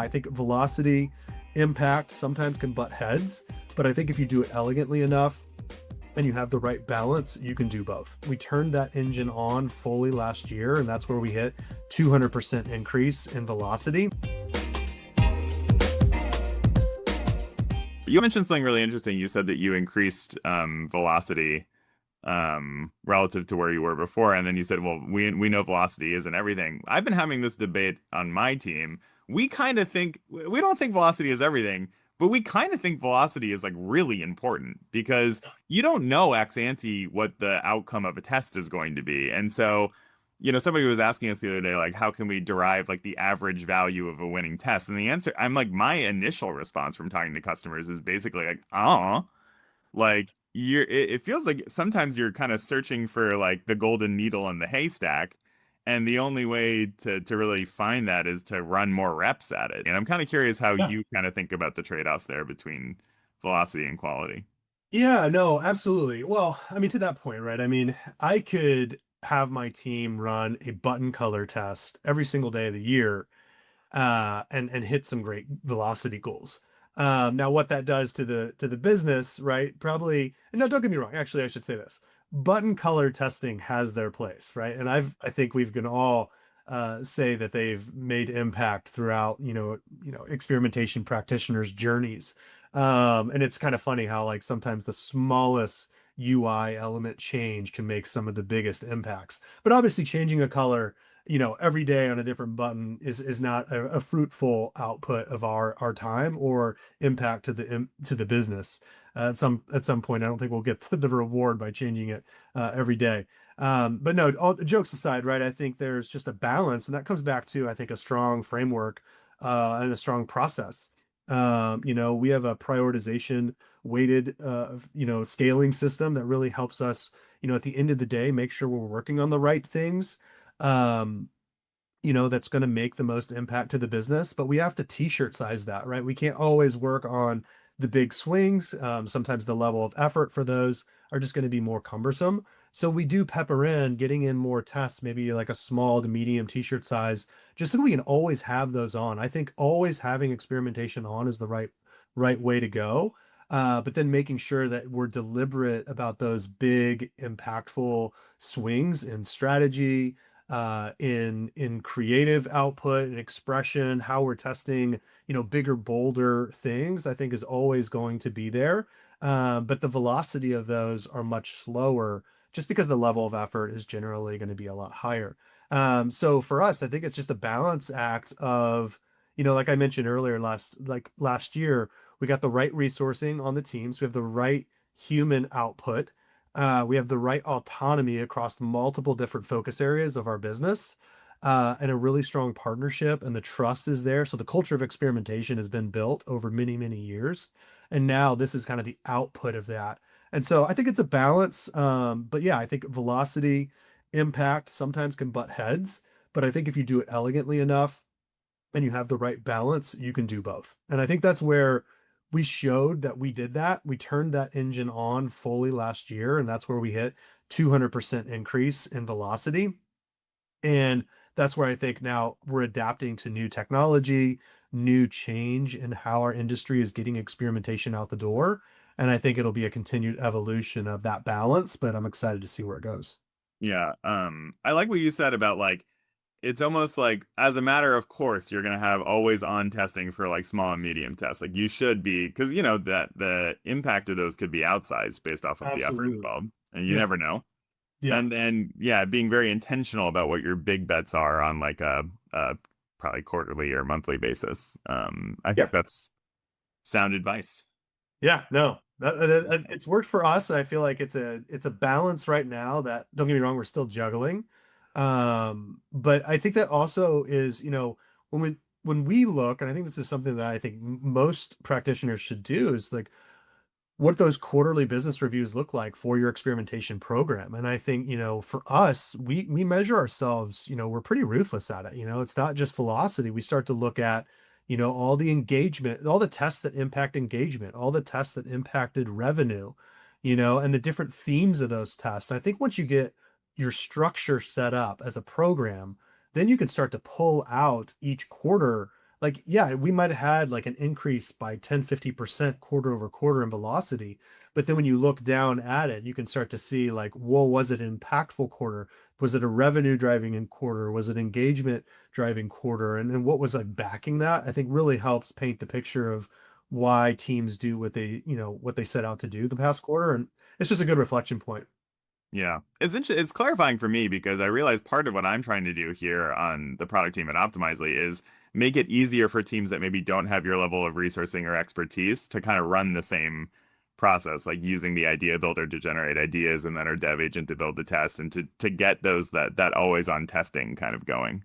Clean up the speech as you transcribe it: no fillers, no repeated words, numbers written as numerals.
I think velocity, impact sometimes can butt heads, but I think if you do it elegantly enough and you have the right balance, you can do both. We turned that engine on fully last year, and that's where we hit 200% increase in velocity. You mentioned something really interesting. You said that you increased velocity relative to where you were before, and then you said, "Well, we know velocity isn't everything." I've been having this debate on my team. We kind of think we don't think velocity is everything, but we kind of think velocity is like really important because you don't know ex ante what the outcome of a test is going to be, and so. Somebody was asking us the other day, like, how can we derive like the average value of a winning test? And the answer, I'm like, my initial response from talking to customers is basically like, oh, like it feels like sometimes you're kind of searching for like the golden needle in the haystack, and the only way to really find that is to run more reps at it. And I'm kind of curious how Yeah. you kind of think about the trade-offs there between velocity and quality. Yeah, no, absolutely. Well, I mean, to that point, right? I mean, I could have my team run a button color test every single day of the year, and hit some great velocity goals. Now, what that does to the business, right? Probably, and no, don't get me wrong. Actually, I should say this: button color testing has their place, right? And I think we can all say that they've made impact throughout, experimentation practitioners' journeys. And it's kind of funny how like sometimes the smallest UI element change can make some of the biggest impacts. But obviously, changing a color every day on a different button is not a fruitful output of our time or impact to the business. At some point, I don't think we'll get the reward by changing it every day. But no, all jokes aside, right? I think there's just a balance, and that comes back to I think a strong framework and a strong process. We have a prioritization weighted scaling system that really helps us, at the end of the day, make sure we're working on the right things. Um, that's going to make the most impact to the business, but we have to t-shirt size that, right? We can't always work on the big swings. Sometimes the level of effort for those are just going to be more cumbersome. So we do pepper in getting in more tests, maybe like a small to medium t-shirt size, just so we can always have those on. I think always having experimentation on is the right way to go. But then making sure that we're deliberate about those big, impactful swings in strategy, in creative output and expression, how we're testing, bigger, bolder things, I think is always going to be there. But the velocity of those are much slower just because the level of effort is generally going to be a lot higher. So for us, I think it's just a balance act of, like I mentioned earlier, last year, we got the right resourcing on the teams. We have the right human output. We have the right autonomy across multiple different focus areas of our business, and a really strong partnership, and the trust is there. So the culture of experimentation has been built over many, many years. And now this is kind of the output of that. And so I think it's a balance. But yeah, I think velocity, impact sometimes can butt heads. But I think if you do it elegantly enough, and you have the right balance, you can do both. And I think that's where we showed that we did that. We turned that engine on fully last year, and that's where we hit 200% increase in velocity. And that's where I think now we're adapting to new technology, new change in how our industry is getting experimentation out the door. And I think it'll be a continued evolution of that balance, but I'm excited to see where it goes. Yeah, I like what you said about like it's almost like as a matter of course you're gonna have always on testing for like small and medium tests. Like you should be because you know that the impact of those could be outsized based off of the effort Absolutely. involved, and you Yeah. never know. Yeah. And then yeah, being very intentional about what your big bets are on like a probably quarterly or monthly basis. I Yeah. think that's sound advice. Yeah, no, it's worked for us. I feel like it's a balance right now that don't get me wrong, we're still juggling. But I think that also is, when we look, and I think this is something that I think most practitioners should do is like what those quarterly business reviews look like for your experimentation program. And I think, for us, we measure ourselves, we're pretty ruthless at it. It's not just velocity. We start to look at, all the engagement, all the tests that impact engagement, all the tests that impacted revenue, and the different themes of those tests. I think once you get your structure set up as a program, then you can start to pull out each quarter like, yeah, we might have had like an increase by 10-50% quarter over quarter in velocity. But then when you look down at it, you can start to see like, whoa, was it an impactful quarter? Was it a revenue driving in quarter? Was it engagement driving quarter? And then what was like backing that? I think really helps paint the picture of why teams do what they, what they set out to do the past quarter. And it's just a good reflection point. Yeah. It's clarifying for me because I realize part of what I'm trying to do here on the product team at Optimizely is make it easier for teams that maybe don't have your level of resourcing or expertise to kind of run the same process, like using the idea builder to generate ideas and then our dev agent to build the test and to get those that always on testing kind of going.